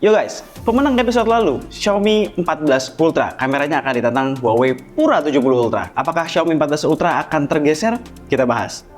Yo guys, pemenang episode lalu, Xiaomi 14 Ultra. Kameranya akan ditantang Huawei Pura 70 Ultra. Apakah Xiaomi 14 Ultra akan tergeser? Kita bahas.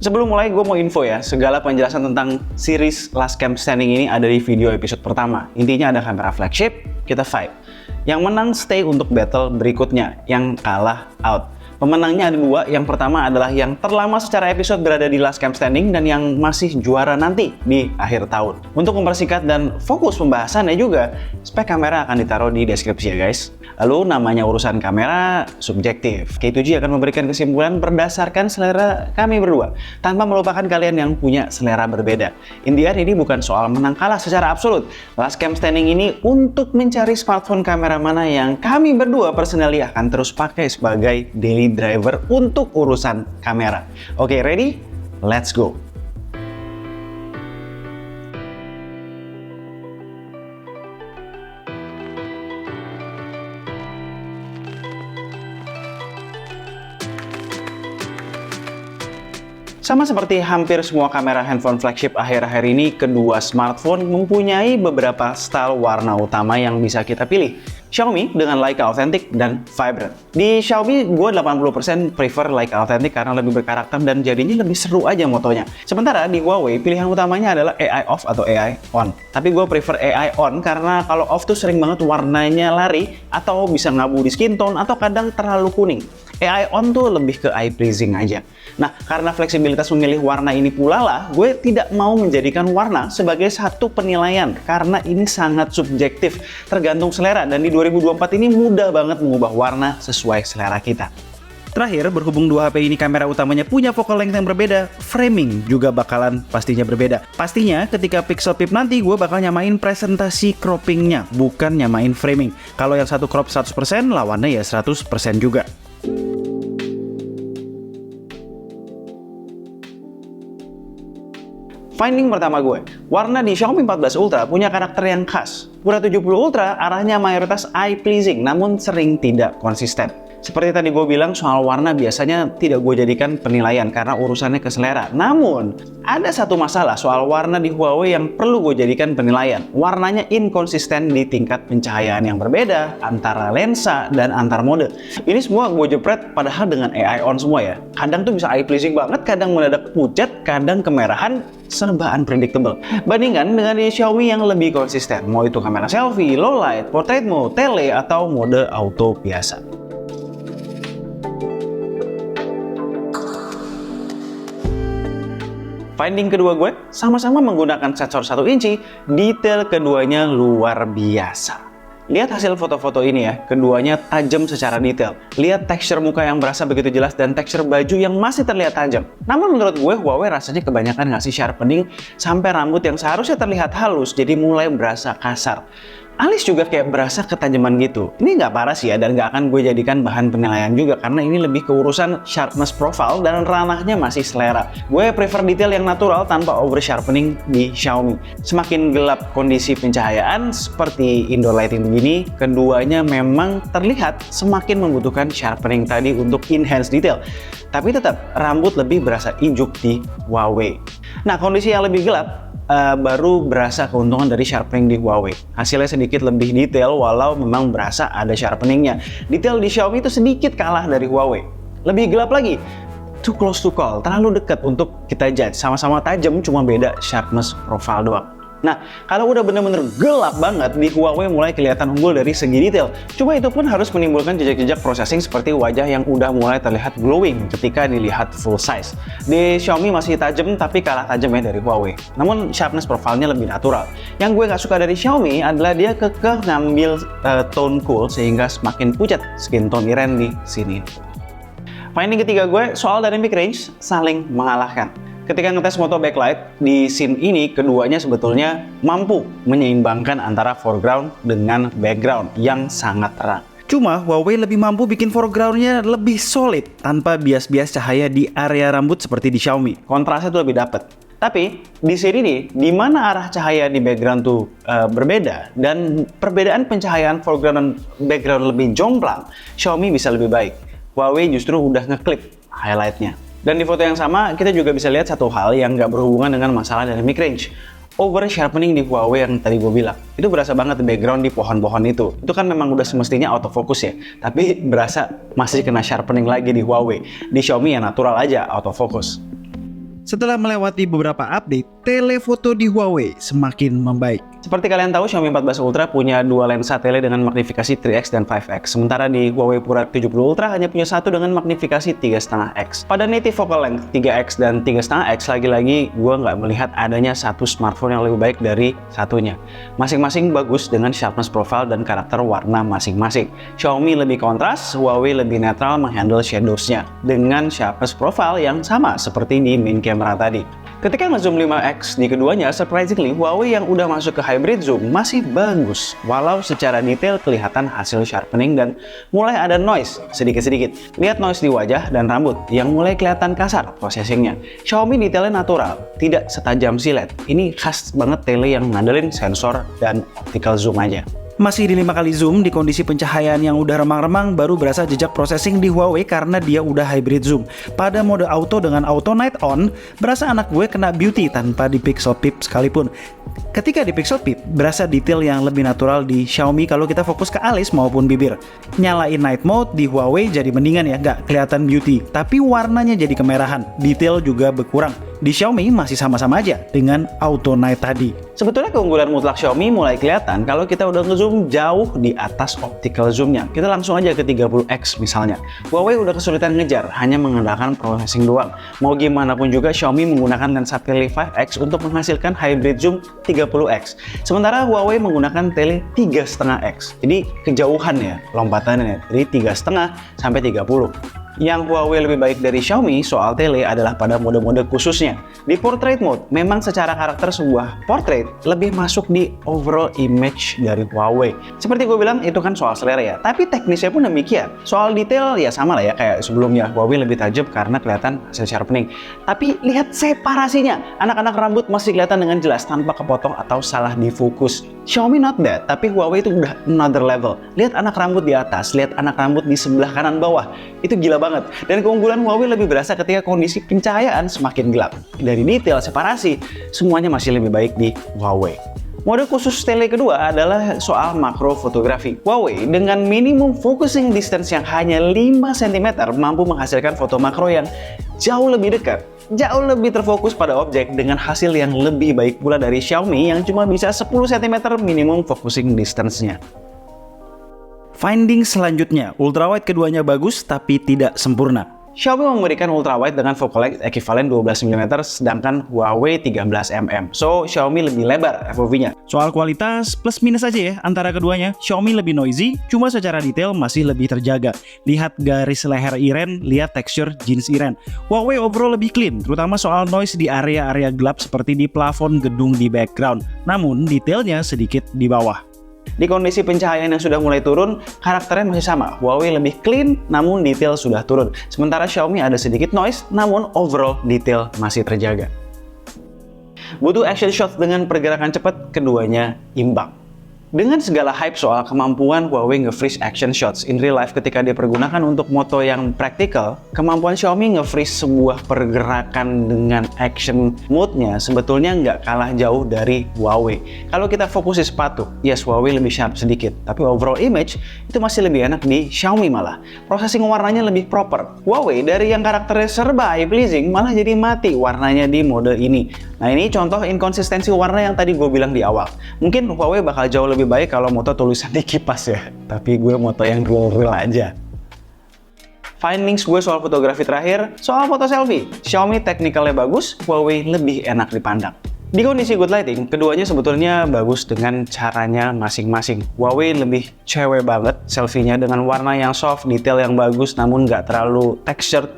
Sebelum mulai, gue mau info ya, segala penjelasan tentang series Last Cam Standing ini ada di video episode pertama. Intinya ada kamera flagship, kita fight. Yang menang stay untuk battle berikutnya, yang kalah out. Pemenangnya ada dua, yang pertama adalah yang terlama secara episode berada di Last Cam Standing dan yang masih juara nanti di akhir tahun. Untuk mempersingkat dan fokus pembahasannya juga, spek kamera akan ditaruh di deskripsi ya guys. Lalu namanya urusan kamera subjektif. K2G akan memberikan kesimpulan berdasarkan selera kami berdua, tanpa melupakan kalian yang punya selera berbeda. Intinya ini bukan soal menang kalah secara absolut. Last Cam Standing ini untuk mencari smartphone kamera mana yang kami berdua personally akan terus pakai sebagai daily driver untuk urusan kamera. Oke, ready? Let's go! Sama seperti hampir semua kamera handphone flagship akhir-akhir ini, kedua smartphone mempunyai beberapa style warna utama yang bisa kita pilih. Xiaomi dengan Leica Authentic dan Vibrant. Di Xiaomi, gue 80% prefer Leica Authentic karena lebih berkarakter dan jadinya lebih seru aja motonya. Sementara di Huawei, pilihan utamanya adalah AI off atau AI on. Tapi gue prefer AI on karena kalau off tuh sering banget warnanya lari atau bisa ngabu di skin tone atau kadang terlalu kuning. AI on tuh lebih ke eye pleasing aja. Nah, karena fleksibilitas memilih warna ini pula lah, gue tidak mau menjadikan warna sebagai satu penilaian karena ini sangat subjektif, tergantung selera, dan di 2024 ini mudah banget mengubah warna sesuai selera kita. Terakhir, berhubung dua HP ini kamera utamanya punya focal length yang berbeda, framing juga bakalan pastinya berbeda. Pastinya ketika Pixel Pip nanti gue bakal nyamain presentasi croppingnya, bukan nyamain framing. Kalau yang satu crop 100%, lawannya ya 100% juga. Finding pertama gue, warna di Xiaomi 14 Ultra punya karakter yang khas. Pura 70 Ultra arahnya mayoritas eye pleasing, namun sering tidak konsisten. Seperti tadi gue bilang, soal warna biasanya tidak gue jadikan penilaian karena urusannya ke selera. Namun, ada satu masalah soal warna di Huawei yang perlu gue jadikan penilaian. Warnanya inkonsisten di tingkat pencahayaan yang berbeda antara lensa dan antar mode. Ini semua gue jepret padahal dengan AI on semua ya. Kadang tuh bisa eye pleasing banget, kadang mendadak pucat, kadang kemerahan, serba unpredictable. Bandingkan dengan di Xiaomi yang lebih konsisten. Mau itu kamera selfie, low light, portrait mode, tele, atau mode auto biasa. Finding kedua gue, sama-sama menggunakan sensor 1 inci, detail keduanya luar biasa. Lihat hasil foto-foto ini ya, keduanya tajam secara detail. Lihat tekstur muka yang berasa begitu jelas dan tekstur baju yang masih terlihat tajam. Namun menurut gue, Huawei rasanya kebanyakan ngasih sharpening sampai rambut yang seharusnya terlihat halus jadi mulai berasa kasar. Alis juga kayak berasa ketajaman gitu. Ini nggak parah sih ya, dan nggak akan gue jadikan bahan penilaian juga karena ini lebih ke urusan sharpness profile dan ranahnya masih selera. Gue prefer detail yang natural tanpa over sharpening di Xiaomi. Semakin gelap kondisi pencahayaan seperti indoor lighting begini, keduanya memang terlihat semakin membutuhkan sharpening tadi untuk enhance detail. Tapi tetap rambut lebih berasa ijuk di Huawei. Nah, kondisi yang lebih gelap baru berasa keuntungan dari sharpening di Huawei. Hasilnya sedikit lebih detail walau memang berasa ada sharpeningnya. Detail di Xiaomi itu sedikit kalah dari Huawei. Lebih gelap lagi, too close to call, terlalu dekat untuk kita judge. Sama-sama tajam, cuma beda sharpness profile doang. Nah, kalau udah bener-bener gelap banget, di Huawei mulai kelihatan unggul dari segi detail. Cuma itu pun harus menimbulkan jejak-jejak processing seperti wajah yang udah mulai terlihat glowing ketika dilihat full size. Di Xiaomi masih tajam, tapi kalah tajamnya dari Huawei. Namun sharpness profile-nya lebih natural. Yang gue nggak suka dari Xiaomi adalah dia kekeh ngambil tone cool sehingga semakin pucat skin tone Iren di sini. Finding ketiga gue, soal dynamic range saling mengalahkan. Ketika ngetes moto backlight, di scene ini keduanya sebetulnya mampu menyeimbangkan antara foreground dengan background yang sangat terang. Cuma Huawei lebih mampu bikin foregroundnya lebih solid tanpa bias-bias cahaya di area rambut seperti di Xiaomi. Kontrasnya tuh lebih dapet. Tapi di sini nih, di mana arah cahaya di background tuh berbeda dan perbedaan pencahayaan foreground dan background lebih jomplang, Xiaomi bisa lebih baik. Huawei justru udah ngeklip highlightnya. Dan di foto yang sama, kita juga bisa lihat satu hal yang nggak berhubungan dengan masalah dynamic range. Over sharpening di Huawei yang tadi gue bilang, itu berasa banget background di pohon-pohon itu. Itu kan memang udah semestinya autofocus ya, tapi berasa masih kena sharpening lagi di Huawei. Di Xiaomi ya natural aja autofocus. Setelah melewati beberapa update, telefoto di Huawei semakin membaik. Seperti kalian tahu, Xiaomi 14 Ultra punya dua lensa tele dengan magnifikasi 3x dan 5x. Sementara di Huawei Pura 70 Ultra hanya punya satu dengan magnifikasi 3,5x. Pada native focal length 3x dan 3,5x, lagi-lagi gue nggak melihat adanya satu smartphone yang lebih baik dari satunya. Masing-masing bagus dengan sharpness profile dan karakter warna masing-masing. Xiaomi lebih kontras, Huawei lebih netral menghandle shadows-nya dengan sharpness profile yang sama seperti di main camera tadi. Ketika ngezoom 5x di keduanya, surprisingly Huawei yang udah masuk ke hybrid zoom masih bagus, walau secara detail kelihatan hasil sharpening dan mulai ada noise sedikit-sedikit. Lihat noise di wajah dan rambut yang mulai kelihatan kasar processingnya. Xiaomi detailnya natural, tidak setajam si LED. Ini khas banget tele yang ngandelin sensor dan optical zoom aja. Masih di 5 kali zoom di kondisi pencahayaan yang udah remang-remang, baru berasa jejak processing di Huawei karena dia udah hybrid zoom. Pada mode auto dengan auto night on, berasa anak gue kena beauty tanpa di pixel peep sekalipun. Ketika di pixel peep, berasa detail yang lebih natural di Xiaomi kalau kita fokus ke alis maupun bibir. Nyalain night mode di Huawei jadi mendingan ya, nggak kelihatan beauty, tapi warnanya jadi kemerahan, detail juga berkurang. Di Xiaomi masih sama-sama aja dengan auto night tadi. Sebetulnya keunggulan mutlak Xiaomi mulai kelihatan kalau kita udah ngezoom jauh di atas optical zoomnya. Kita langsung aja ke 30x misalnya. Huawei udah kesulitan ngejar, hanya mengandalkan processing doang. Mau gimana pun juga Xiaomi menggunakan lensa tele 5x untuk menghasilkan hybrid zoom 30x. Sementara Huawei menggunakan tele 3,5x. Jadi kejauhan ya lompatannya, dari 3,5 sampai 30. Yang Huawei lebih baik dari Xiaomi soal tele adalah pada mode-mode khususnya. Di portrait mode, memang secara karakter sebuah portrait lebih masuk di overall image dari Huawei. Seperti gue bilang, itu kan soal selera ya. Tapi teknisnya pun demikian. Soal detail ya sama lah ya, kayak sebelumnya. Huawei lebih tajam karena kelihatan hasil sharpening. Tapi lihat separasinya. Anak-anak rambut masih kelihatan dengan jelas tanpa kepotong atau salah difokus. Xiaomi not that, tapi Huawei itu udah another level. Lihat anak rambut di atas, lihat anak rambut di sebelah kanan bawah. Itu gila banget. Dan keunggulan Huawei lebih berasa ketika kondisi pencahayaan semakin gelap. Dari detail, separasi, semuanya masih lebih baik di Huawei. Mode khusus tele kedua adalah soal makro fotografi. Huawei dengan minimum focusing distance yang hanya 5 cm mampu menghasilkan foto makro yang jauh lebih dekat, jauh lebih terfokus pada objek dengan hasil yang lebih baik pula dari Xiaomi yang cuma bisa 10 cm minimum focusing distance-nya. Finding selanjutnya, ultrawide keduanya bagus tapi tidak sempurna. Xiaomi memberikan ultrawide dengan focal length ekivalen 12 mm sedangkan Huawei 13 mm. So, Xiaomi lebih lebar FOV-nya. Soal kualitas plus minus aja ya antara keduanya. Xiaomi lebih noisy, cuma secara detail masih lebih terjaga. Lihat garis leher Iren, lihat tekstur jeans Iren. Huawei overall lebih clean, terutama soal noise di area-area gelap seperti di plafon gedung di background. Namun detailnya sedikit di bawah. Di kondisi pencahayaan yang sudah mulai turun, karakternya masih sama. Huawei lebih clean, namun detail sudah turun. Sementara Xiaomi ada sedikit noise, namun overall detail masih terjaga. Butuh action shot dengan pergerakan cepat, keduanya imbang. Dengan segala hype soal kemampuan Huawei nge-freeze action shots in real life ketika dipergunakan untuk moto yang praktikal, kemampuan Xiaomi nge-freeze sebuah pergerakan dengan action mode-nya sebetulnya nggak kalah jauh dari Huawei. Kalau kita fokus di sepatu, yes Huawei lebih sharp sedikit, tapi overall image itu masih lebih enak di Xiaomi malah. Processing warnanya lebih proper. Huawei dari yang karakternya serba eye pleasing malah jadi mati warnanya di mode ini. Nah ini contoh inkonsistensi warna yang tadi gue bilang di awal. Mungkin Huawei bakal jauh lebih baik kalau moto tulisan di kipas ya, tapi gue moto yang real aja. Findings gue soal fotografi terakhir, soal foto selfie. Xiaomi teknikalnya bagus, Huawei lebih enak dipandang. Di kondisi good lighting, keduanya sebetulnya bagus dengan caranya masing-masing. Huawei lebih cewek banget selfie-nya dengan warna yang soft, detail yang bagus namun nggak terlalu textured.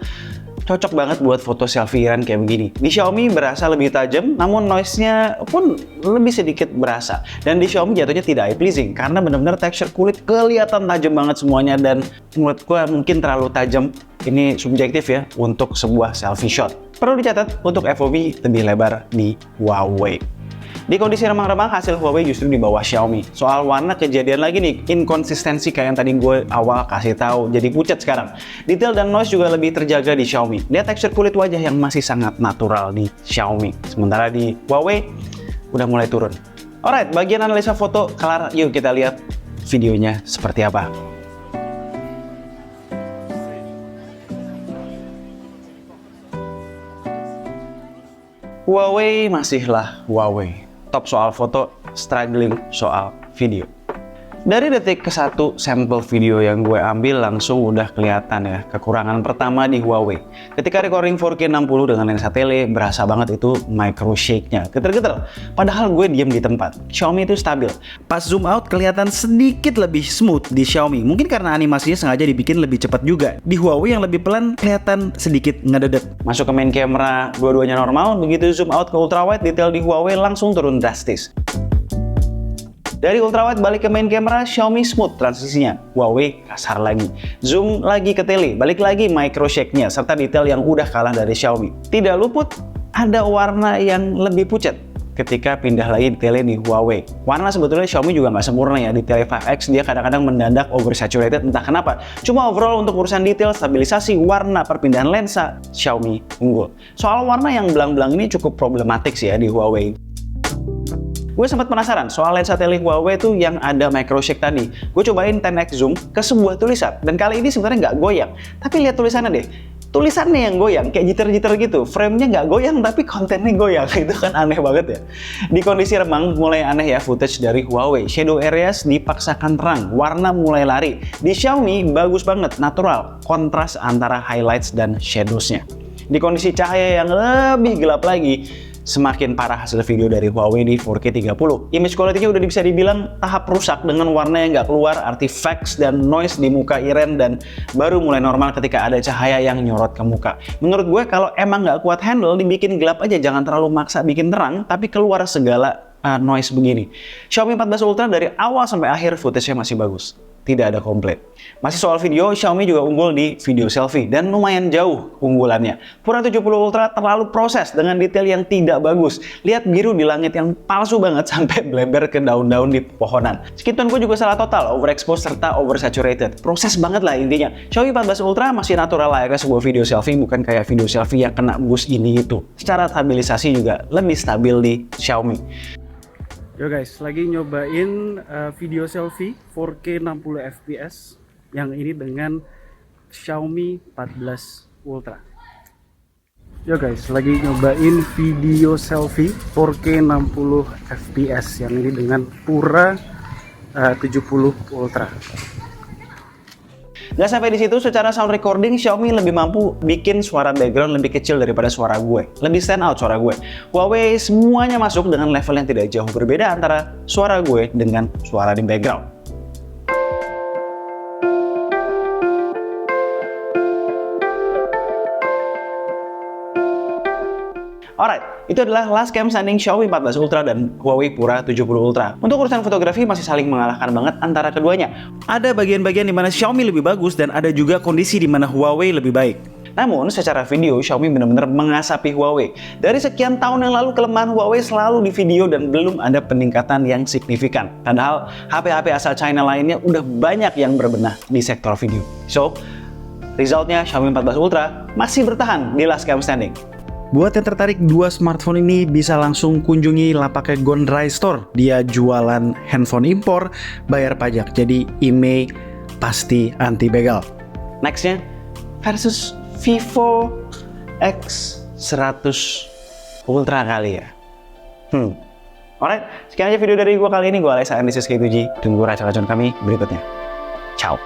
Cocok banget buat foto selfie-an kayak begini. Di Xiaomi berasa lebih tajam, namun noise-nya pun lebih sedikit berasa. Dan di Xiaomi jatuhnya tidak eye pleasing, karena benar-benar tekstur kulit kelihatan tajam banget semuanya, dan menurut gue mungkin terlalu tajam. Ini subjektif ya, untuk sebuah selfie shot. Perlu dicatat, untuk FOV lebih lebar di Huawei. Di kondisi remang-remang, hasil Huawei justru di bawah Xiaomi. Soal warna kejadian lagi nih, inkonsistensi kayak yang tadi gue awal kasih tahu, jadi pucat sekarang. Detail dan noise juga lebih terjaga di Xiaomi. Lihat tekstur kulit wajah yang masih sangat natural di Xiaomi. Sementara di Huawei, udah mulai turun. Alright, bagian analisa foto kelar, yuk kita lihat videonya seperti apa. Huawei masihlah Huawei. Top soal foto, struggling soal video. Dari detik ke-1 sampel video yang gue ambil langsung udah kelihatan ya kekurangan pertama di Huawei. Ketika recording 4K 60 dengan lensa tele, berasa banget itu micro shake-nya. Geter-geter. Padahal gue diem di tempat. Xiaomi itu stabil. Pas zoom out kelihatan sedikit lebih smooth di Xiaomi. Mungkin karena animasinya sengaja dibikin lebih cepat juga. Di Huawei yang lebih pelan kelihatan sedikit ngededet. Masuk ke main camera, dua-duanya normal. Begitu zoom out ke ultrawide, detail di Huawei langsung turun drastis. Dari ultrawide balik ke main camera, Xiaomi smooth transisinya. Huawei kasar lagi. Zoom lagi ke tele, balik lagi micro shake-nya, serta detail yang udah kalah dari Xiaomi. Tidak luput, ada warna yang lebih pucat ketika pindah lagi di tele di Huawei. Warna sebetulnya Xiaomi juga nggak sempurna ya. Di tele 5X dia kadang-kadang mendadak oversaturated, entah kenapa. Cuma overall untuk urusan detail, stabilisasi, warna, perpindahan lensa, Xiaomi unggul. Soal warna yang belang-belang ini cukup problematik sih ya di Huawei. Gue sempat penasaran soal lensa tele Huawei tuh yang ada micro shake tadi. Gue cobain 10x zoom ke sebuah tulisan, dan kali ini sebenarnya nggak goyang. Tapi lihat tulisannya deh, tulisannya yang goyang, kayak jitter-jitter gitu. Frame-nya nggak goyang, tapi kontennya goyang. Itu kan aneh banget ya. Di kondisi remang, mulai aneh ya footage dari Huawei. Shadow areas dipaksakan terang, warna mulai lari. Di Xiaomi, bagus banget, natural. Kontras antara highlights dan shadows-nya. Di kondisi cahaya yang lebih gelap lagi, semakin parah hasil video dari Huawei di 4K 30. Image quality-nya udah bisa dibilang tahap rusak dengan warna yang nggak keluar, artifacts dan noise di muka Iren, dan baru mulai normal ketika ada cahaya yang nyorot ke muka. Menurut gue kalau emang nggak kuat handle, dibikin gelap aja, jangan terlalu maksa bikin terang, tapi keluar segala noise begini. Xiaomi 14 Ultra dari awal sampai akhir footage-nya masih bagus. Tidak ada komplain. Masih soal video, Xiaomi juga unggul di video selfie dan lumayan jauh unggulannya. Pura 70 Ultra terlalu proses dengan detail yang tidak bagus. Lihat biru di langit yang palsu banget sampai bleber ke daun-daun di pohonan. Skip-tone gue juga salah total, overexpose serta oversaturated. Proses banget lah intinya. Xiaomi 14 Ultra masih natural layaknya sebuah video selfie, bukan kayak video selfie yang kena boost ini itu. Secara stabilisasi juga lebih stabil di Xiaomi. Yo guys, lagi nyobain video selfie 4K 60 fps yang ini dengan Xiaomi 14 Ultra. Yo guys, lagi nyobain video selfie 4K 60 fps yang ini dengan Pura 70 Ultra. Gak sampai di situ, secara sound recording Xiaomi lebih mampu bikin suara background lebih kecil daripada suara gue. Lebih stand out suara gue. Huawei semuanya masuk dengan level yang tidak jauh berbeda antara suara gue dengan suara di background. Alright, itu adalah last cam standing Xiaomi 14 Ultra dan Huawei Pura 70 Ultra. Untuk urusan fotografi masih saling mengalahkan banget antara keduanya. Ada bagian-bagian di mana Xiaomi lebih bagus dan ada juga kondisi di mana Huawei lebih baik. Namun secara video Xiaomi benar-benar mengasapi Huawei. Dari sekian tahun yang lalu kelemahan Huawei selalu di video dan belum ada peningkatan yang signifikan. Padahal HP-HP asal China lainnya udah banyak yang berbenah di sektor video. So, resultnya Xiaomi 14 Ultra masih bertahan di last cam standing. Buat yang tertarik dua smartphone ini bisa langsung kunjungi lapaknya Gondrai Store. Dia jualan handphone impor, bayar pajak. Jadi IMEI pasti anti begal. Nextnya versus Vivo X100 Ultra kali ya. Alright, sekian aja video dari gua kali ini. Gua Alexa and this is K2G. Tunggu racun-racun kami berikutnya. Ciao.